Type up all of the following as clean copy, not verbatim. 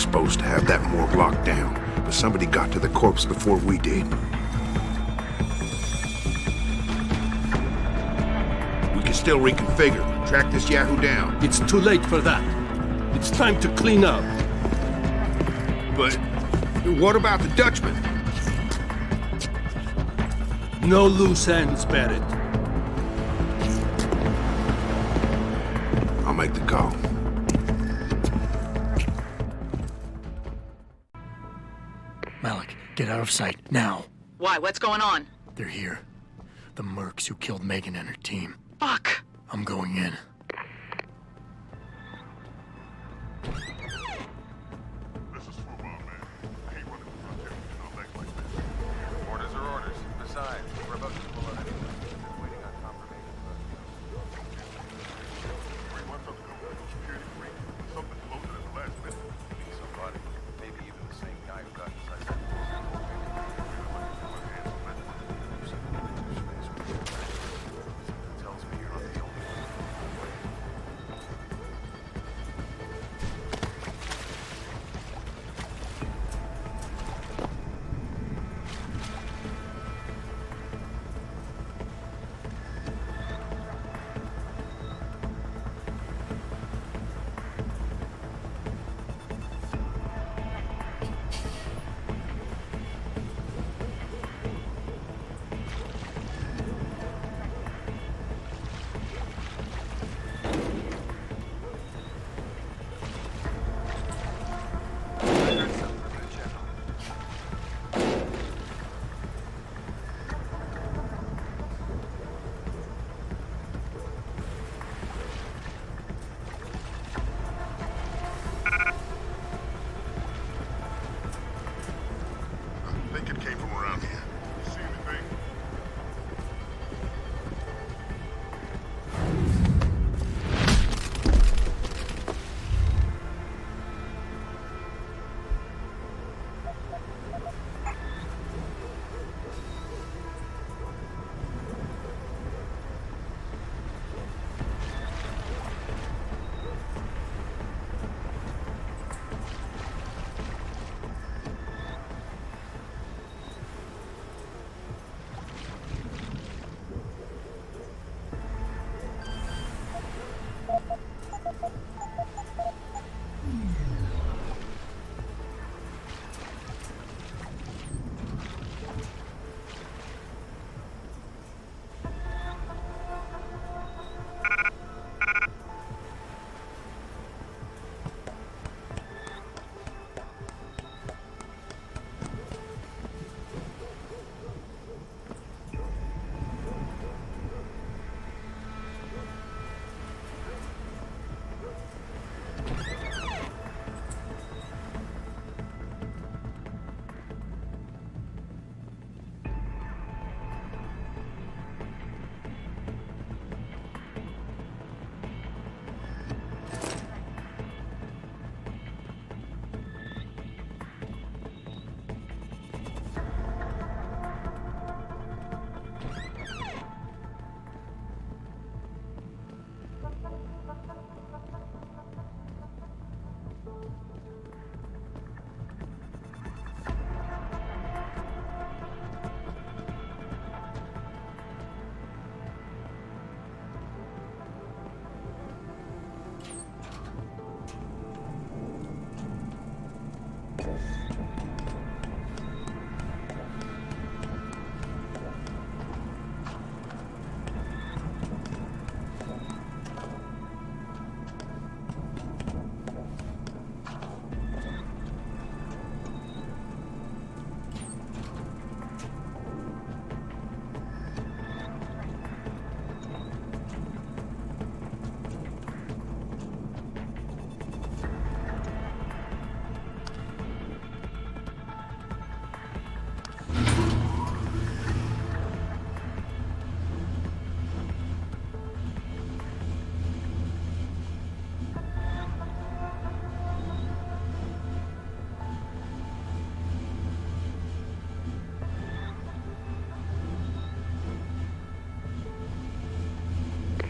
was supposed to have that morgue locked down, but somebody got to the corpse before we did. We can still reconfigure, track this Yahoo down. It's too late for that. It's time to clean up. But what about the Dutchman? No loose ends, Barrett. I'll make the call. Malik, get out of sight, now. Why? What's going on? They're here. The mercs who killed Megan and her team. Fuck! I'm going in. This is for my man. I hate running from front on legs like this. Orders are orders. Besides, we're about to pull out anyway. Just waiting on confirmation. 3 months on the government security free. Something closer at the last minute. Somebody. Maybe even the same guy who got inside that. Tells me you're not the only one. I think it came from around here. You see anything?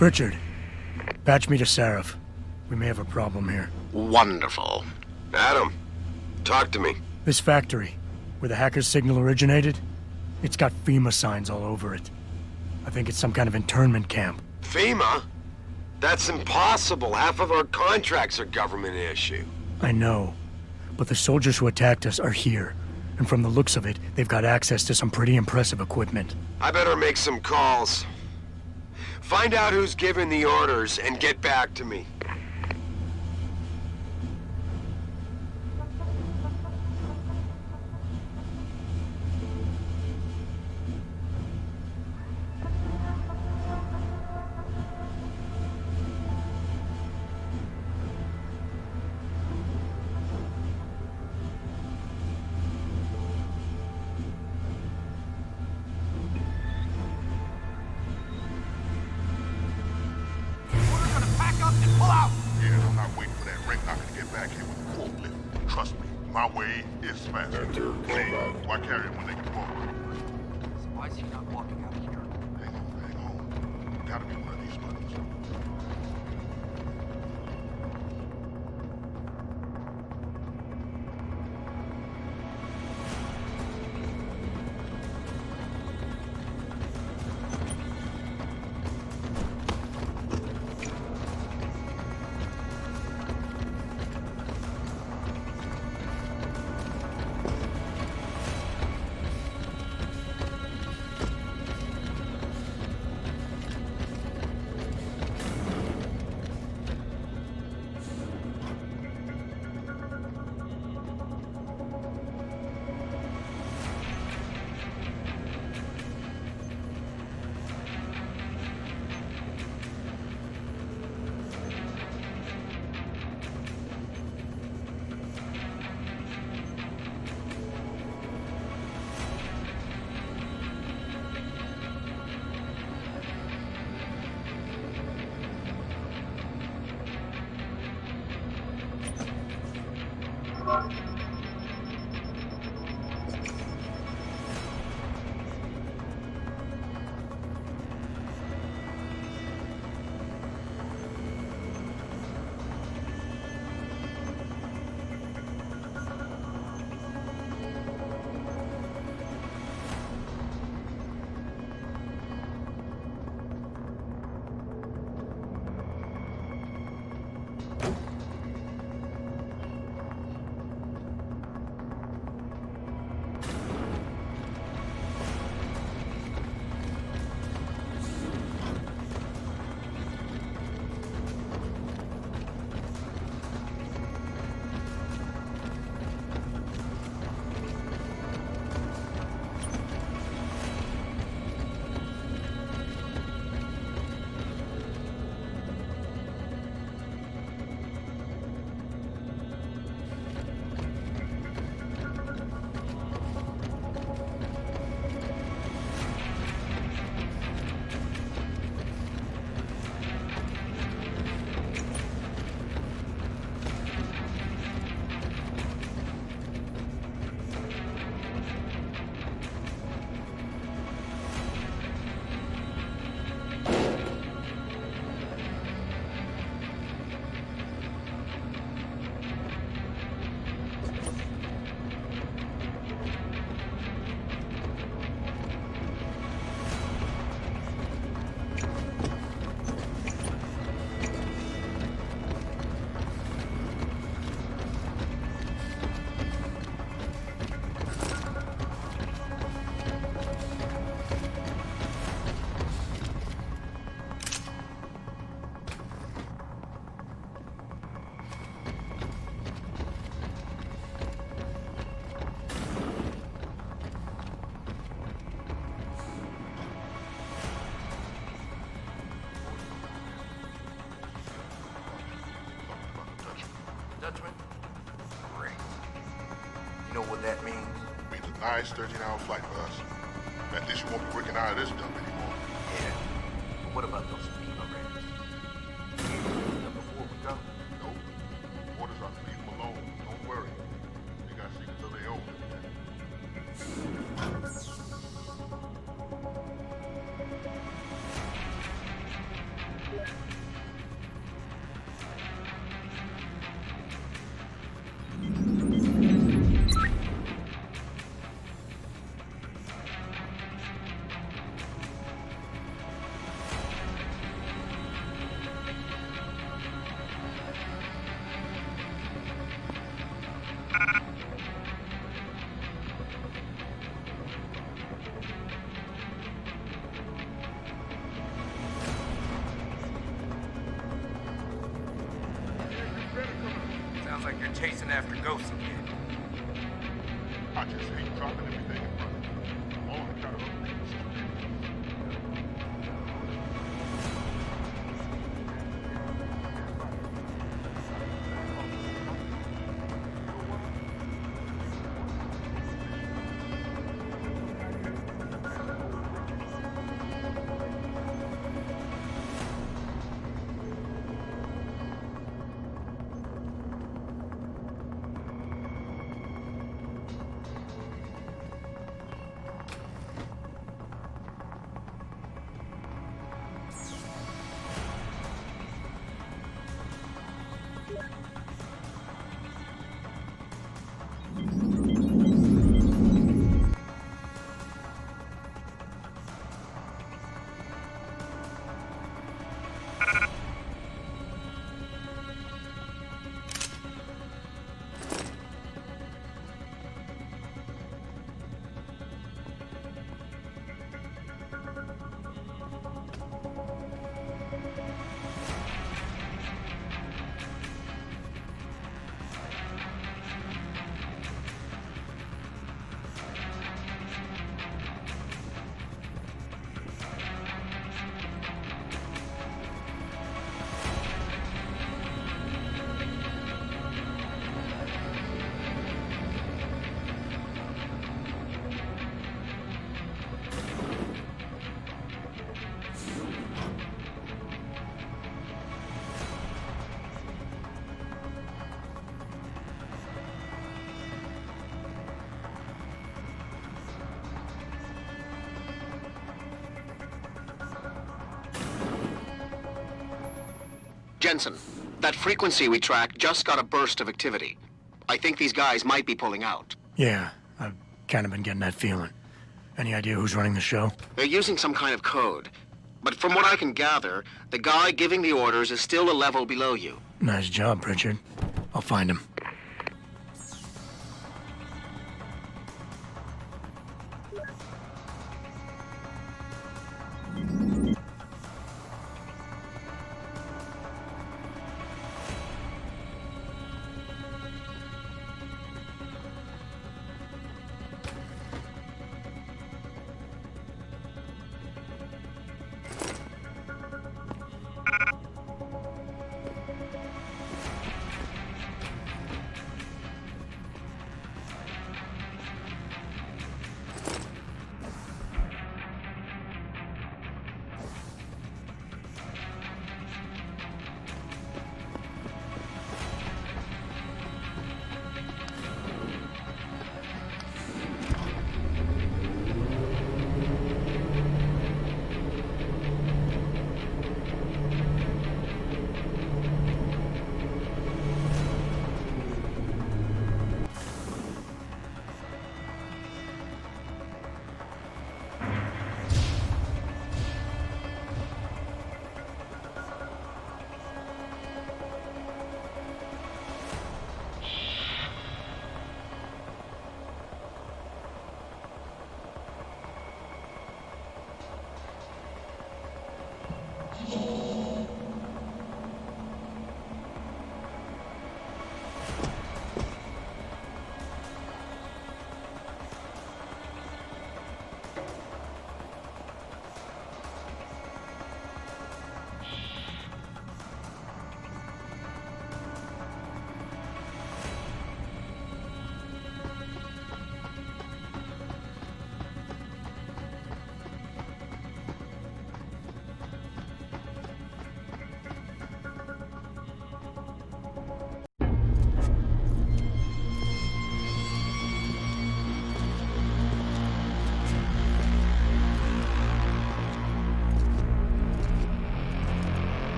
Richard, patch me to Sarif. We may have a problem here. Wonderful. Adam, Talk to me. This factory, where the hacker's signal originated, it's got FEMA signs all over it. I think it's some kind of internment camp. FEMA? That's impossible. Half of our contracts are government issue. I know, but the soldiers who attacked us are here. And from the looks of it, they've got access to some pretty impressive equipment. I better make some calls. Find out who's giving the orders and get back to me. Yeah, I'm not waiting for that ring knocker to get back here with the forklift. Trust me, my way is faster. Hey, why carry him when they can walk? Why is he not walking out of here? Hang on. Gotta be one of these brothers. Dutchman? Great. You know what that means? It means a nice 13-hour flight for us. At least you won't be working out of this dump anymore. Yeah. But what about those FEMA raiders? Before we go? Nope. Orders are to leave them alone. Don't worry. They got secrets of their own. chasing after ghosts again. I just hate dropping everything in front of me. All I got other people's stupidity. Jensen, that frequency we tracked just got a burst of activity. I think these guys might be pulling out. Yeah, I've kind of been getting that feeling. Any idea who's running the show? They're using some kind of code. But from what I can gather, the guy giving the orders is still a level below you. Nice job, Pritchard. I'll find him.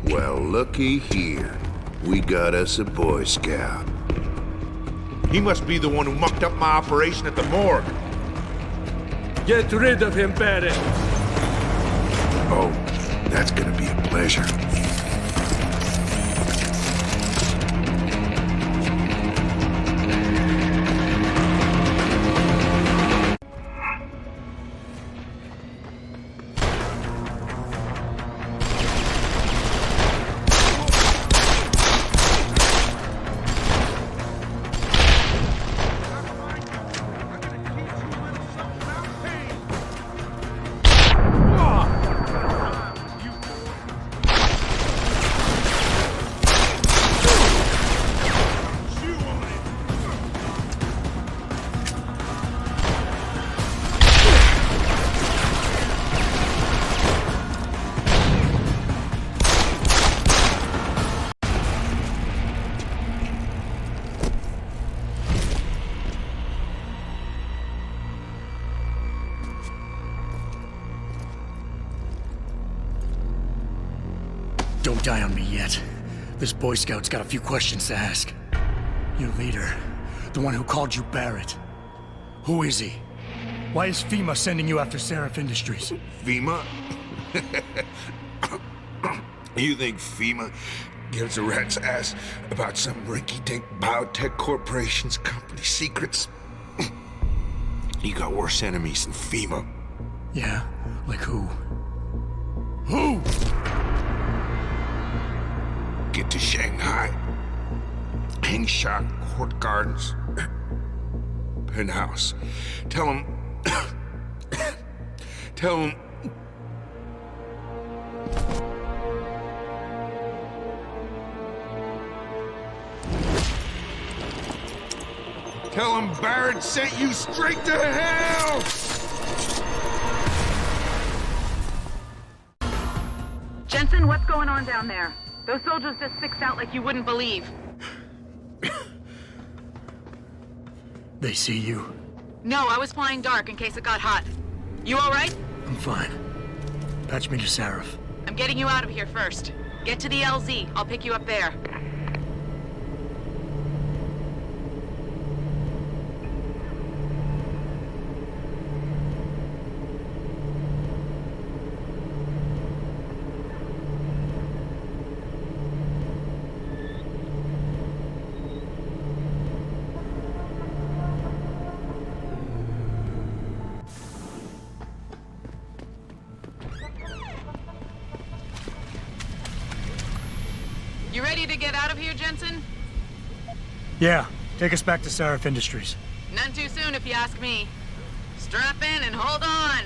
Well, looky here. We got us a Boy Scout. He must be the one who mucked up my operation at the morgue. Get rid of him, Barrett. Oh, that's gonna be a pleasure. Don't die on me yet. This Boy Scout's got a few questions to ask. Your leader, the one who called you Barrett. Who is he? Why is FEMA sending you after Sarif Industries? FEMA? You think FEMA gives a rat's ass about some rinky-dink biotech corporation's company secrets? You got worse enemies than FEMA. Yeah? Like who? Who? Get to Shanghai. Hang Shot Court Gardens. Penthouse. Tell him... Tell him... Tell him Barrett sent you straight to hell! Jensen, what's going on down there? Those soldiers just sixed out like you wouldn't believe. They see you? No, I was flying dark in case it got hot. You all right? I'm fine. Patch me to Sarif. I'm getting you out of here first. Get to the LZ. I'll pick you up there. You ready to get out of here, Jensen? Yeah, take us back to Sarif Industries. None too soon, if you ask me. Strap in and hold on.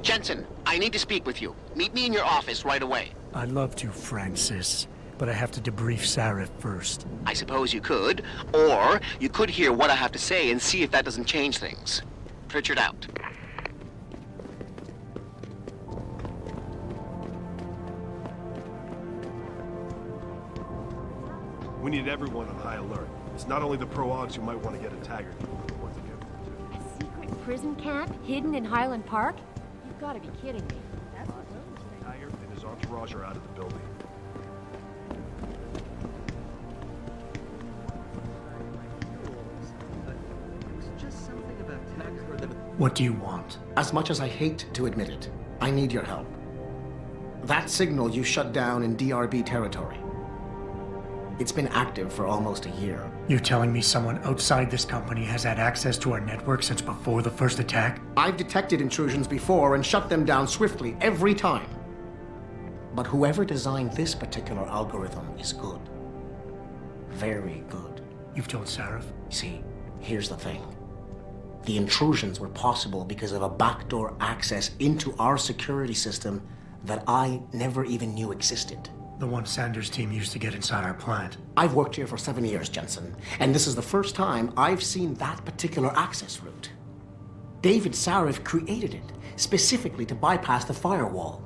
Jensen, I need to speak with you. Meet me in your office right away. I'd love to, Francis, but I have to debrief Sarif first. I suppose you could, or you could hear what I have to say and see if that doesn't change things. Pritchard out. We need everyone on high alert. It's not only the pro-augs who might want to get a Taggart. A secret prison camp hidden in Highland Park? You've got to be kidding me. That's what Taggart and his entourage are out of the building. What do you want? As much as I hate to admit it, I need your help. That signal you shut down in DRB territory. It's been active for almost a year. You're telling me someone outside this company has had access to our network since before the first attack? I've detected intrusions before and shut them down swiftly every time. But whoever designed this particular algorithm is good. Very good. You've told Sarif? See, here's the thing. The intrusions were possible because of a backdoor access into our security system that I never even knew existed. The one Sanders' team used to get inside our plant. I've worked here for 7 years, Jensen, and this is the first time I've seen that particular access route. David Sarif created it specifically to bypass the firewall.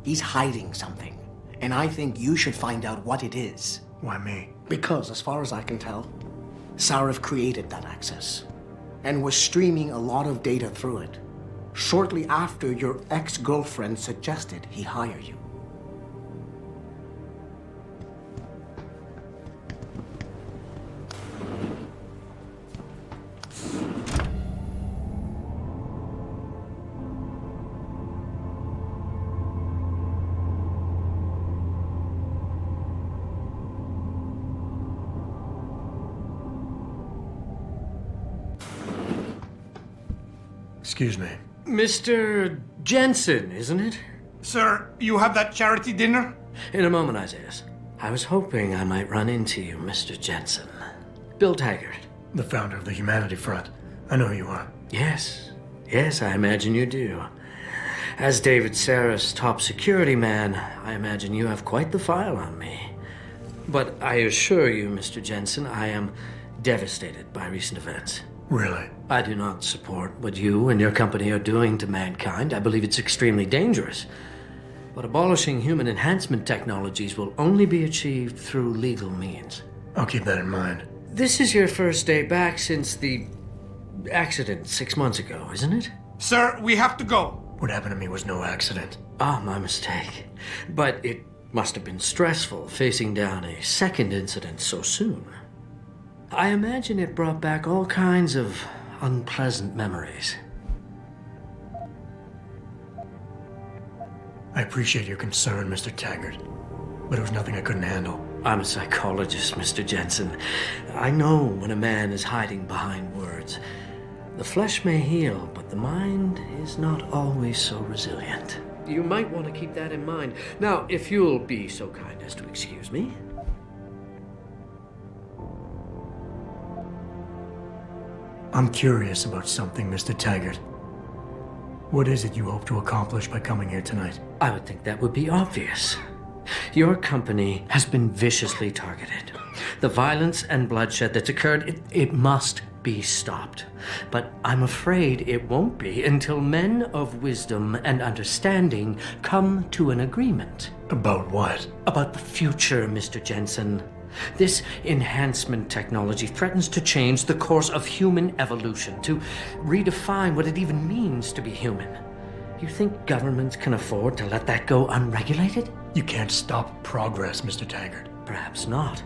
He's hiding something, and I think you should find out what it is. Why me? Because, as far as I can tell, Sarif created that access and was streaming a lot of data through it shortly after your ex-girlfriend suggested he hire you. Excuse me. Mr. Jensen, isn't it? Sir, you have that charity dinner? In a moment, Isaiah. I was hoping I might run into you, Mr. Jensen. Bill Taggart. The founder of the Humanity Front. I know who you are. Yes. Yes, I imagine you do. As David Sarif's top security man, I imagine you have quite the file on me. But I assure you, Mr. Jensen, I am devastated by recent events. Really? I do not support what you and your company are doing to mankind. I believe it's extremely dangerous. But abolishing human enhancement technologies will only be achieved through legal means. I'll keep that in mind. This is your first day back since the accident 6 months ago, isn't it? Sir, we have to go. What happened to me was no accident. Ah, my mistake. But it must have been stressful facing down a second incident so soon. I imagine it brought back all kinds of unpleasant memories. I appreciate your concern, Mr. Taggart, but it was nothing I couldn't handle. I'm a psychologist, Mr. Jensen. I know when a man is hiding behind words. The flesh may heal, but the mind is not always so resilient. You might want to keep that in mind. Now, if you'll be so kind as to excuse me. I'm curious about something, Mr. Taggart. What is it you hope to accomplish by coming here tonight? I would think that would be obvious. Your company has been viciously targeted. The violence and bloodshed that's occurred, it must be stopped. But I'm afraid it won't be until men of wisdom and understanding come to an agreement. About what? About the future, Mr. Jensen. This enhancement technology threatens to change the course of human evolution, to redefine what it even means to be human. You think governments can afford to let that go unregulated? You can't stop progress, Mr. Taggart. Perhaps not.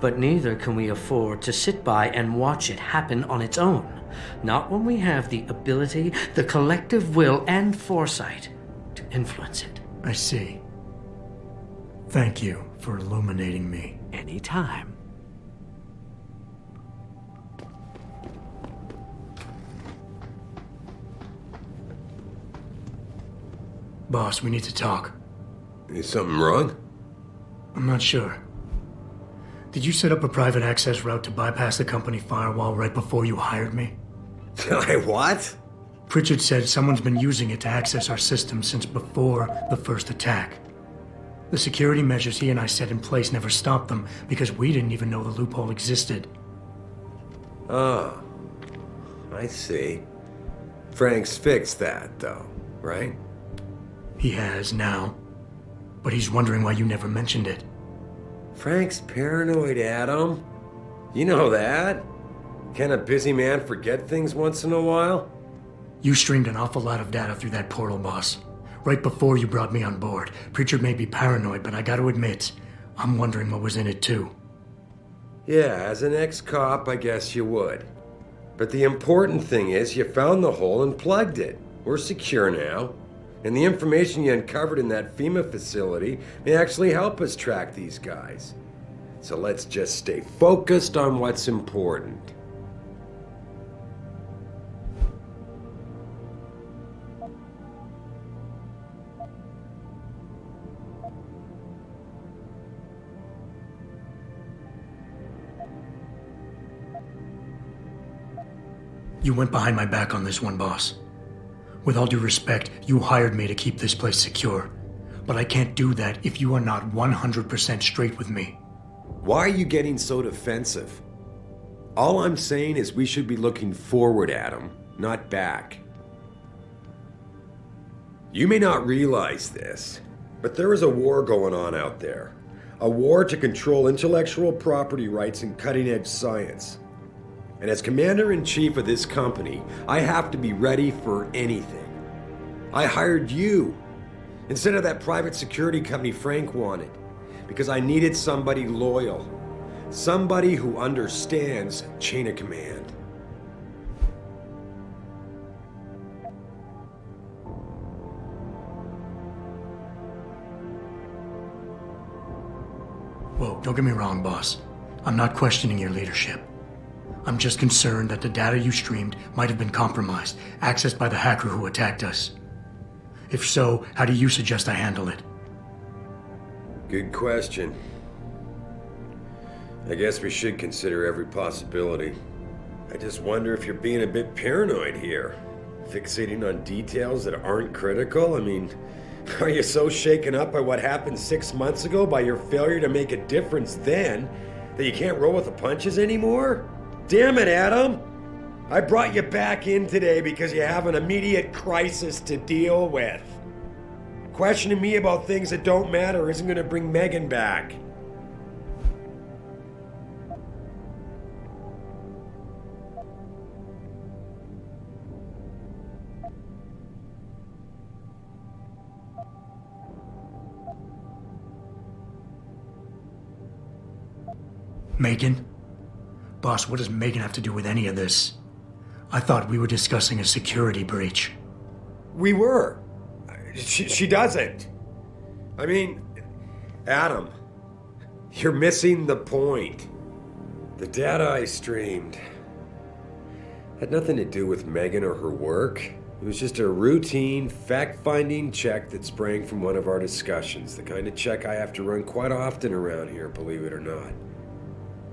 But neither can we afford to sit by and watch it happen on its own. Not when we have the ability, the collective will, and foresight to influence it. I see. Thank you for illuminating me. Anytime. Boss, we need to talk. Is something wrong? I'm not sure. Did you set up a private access route to bypass the company firewall right before you hired me? What? Pritchard said someone's been using it to access our system since before the first attack. The security measures he and I set in place never stopped them because we didn't even know the loophole existed. Oh, I see. Frank's fixed that, though, right? He has now, but he's wondering why you never mentioned it. Frank's paranoid, Adam. You know that. Can a busy man forget things once in a while? You streamed an awful lot of data through that portal, boss. Right before you brought me on board. Pritchard may be paranoid, but I gotta admit, I'm wondering what was in it too. Yeah, as an ex-cop, I guess you would. But the important thing is you found the hole and plugged it. We're secure now. And the information you uncovered in that FEMA facility may actually help us track these guys. So let's just stay focused on what's important. You went behind my back on this one, boss. With all due respect, you hired me to keep this place secure. But I can't do that if you are not 100% straight with me. Why are you getting so defensive? All I'm saying is we should be looking forward, Adam, not back. You may not realize this, but there is a war going on out there. A war to control intellectual property rights and cutting-edge science. And as Commander-in-Chief of this company, I have to be ready for anything. I hired you instead of that private security company Frank wanted, because I needed somebody loyal, somebody who understands chain of command. Whoa, don't get me wrong, boss. I'm not questioning your leadership. I'm just concerned that the data you streamed might have been compromised, accessed by the hacker who attacked us. If so, how do you suggest I handle it? Good question. I guess we should consider every possibility. I just wonder if you're being a bit paranoid here. Fixating on details that aren't critical? I mean, are you so shaken up by what happened 6 months ago, by your failure to make a difference then, that you can't roll with the punches anymore? Damn it, Adam! I brought you back in today because you have an immediate crisis to deal with. Questioning me about things that don't matter isn't going to bring Megan back. Megan? Boss, what does Megan have to do with any of this? I thought we were discussing a security breach. We were. She doesn't. I mean, Adam, you're missing the point. The data I streamed had nothing to do with Megan or her work. It was just a routine, fact-finding check that sprang from one of our discussions. The kind of check I have to run quite often around here, believe it or not.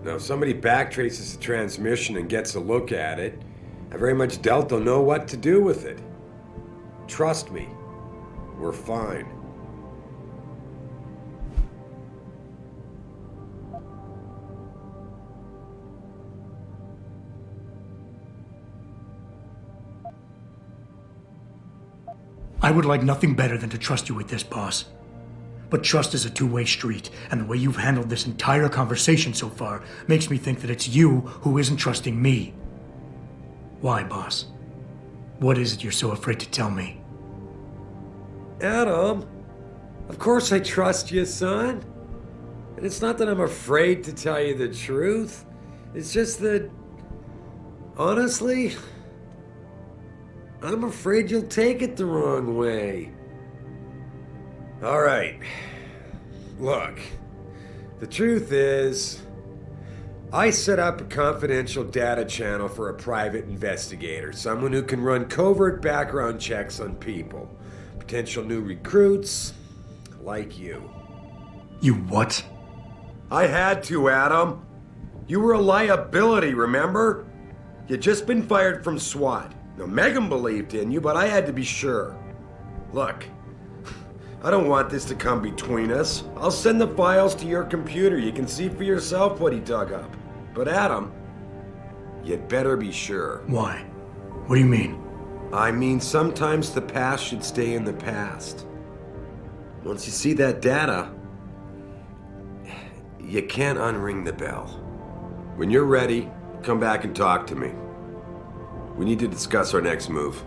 Now, if somebody backtraces the transmission and gets a look at it, I very much doubt they'll know what to do with it. Trust me, we're fine. I would like nothing better than to trust you with this, boss. But trust is a two-way street, and the way you've handled this entire conversation so far makes me think that it's you who isn't trusting me. Why, boss? What is it you're so afraid to tell me? Adam, of course I trust you, son. And it's not that I'm afraid to tell you the truth. It's just that, honestly, I'm afraid you'll take it the wrong way. All right. Look, the truth is, I set up a confidential data channel for a private investigator, someone who can run covert background checks on people, potential new recruits, like you. You what? I had to, Adam. You were a liability, remember? You'd just been fired from SWAT. Now, Megan believed in you, but I had to be sure. Look, I don't want this to come between us. I'll send the files to your computer. You can see for yourself what he dug up. But Adam, you'd better be sure. Why? What do you mean? I mean, sometimes the past should stay in the past. Once you see that data, you can't unring the bell. When you're ready, come back and talk to me. We need to discuss our next move.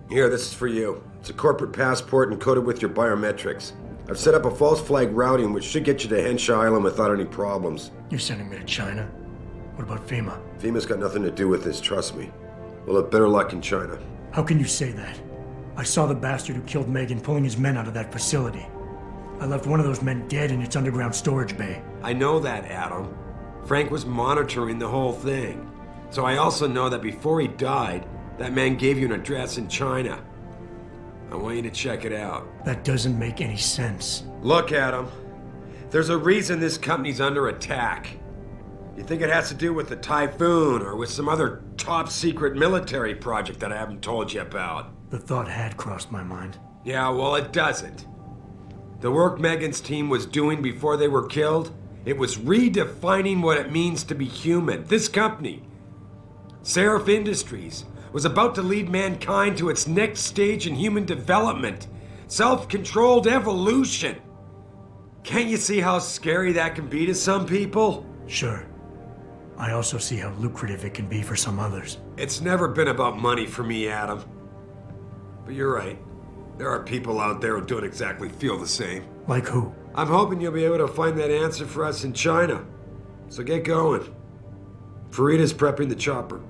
Here, this is for you. It's a corporate passport encoded with your biometrics. I've set up a false flag routing which should get you to Henshaw Island without any problems. You're sending me to China? What about FEMA? FEMA's got nothing to do with this, trust me. We'll have better luck in China. How can you say that? I saw the bastard who killed Megan pulling his men out of that facility. I left one of those men dead in its underground storage bay. I know that, Adam. Frank was monitoring the whole thing. So I also know that before he died, that man gave you an address in China. I want you to check it out. That doesn't make any sense. Look, Adam. There's a reason this company's under attack. You think it has to do with the Typhoon or with some other top-secret military project that I haven't told you about? The thought had crossed my mind. Yeah, well, it doesn't. The work Megan's team was doing before they were killed, it was redefining what it means to be human. This company, Sarif Industries, was about to lead mankind to its next stage in human development. Self-controlled evolution. Can't you see how scary that can be to some people? Sure. I also see how lucrative it can be for some others. It's never been about money for me, Adam. But you're right. There are people out there who don't exactly feel the same. Like who? I'm hoping you'll be able to find that answer for us in China. So get going. Farida's prepping the chopper.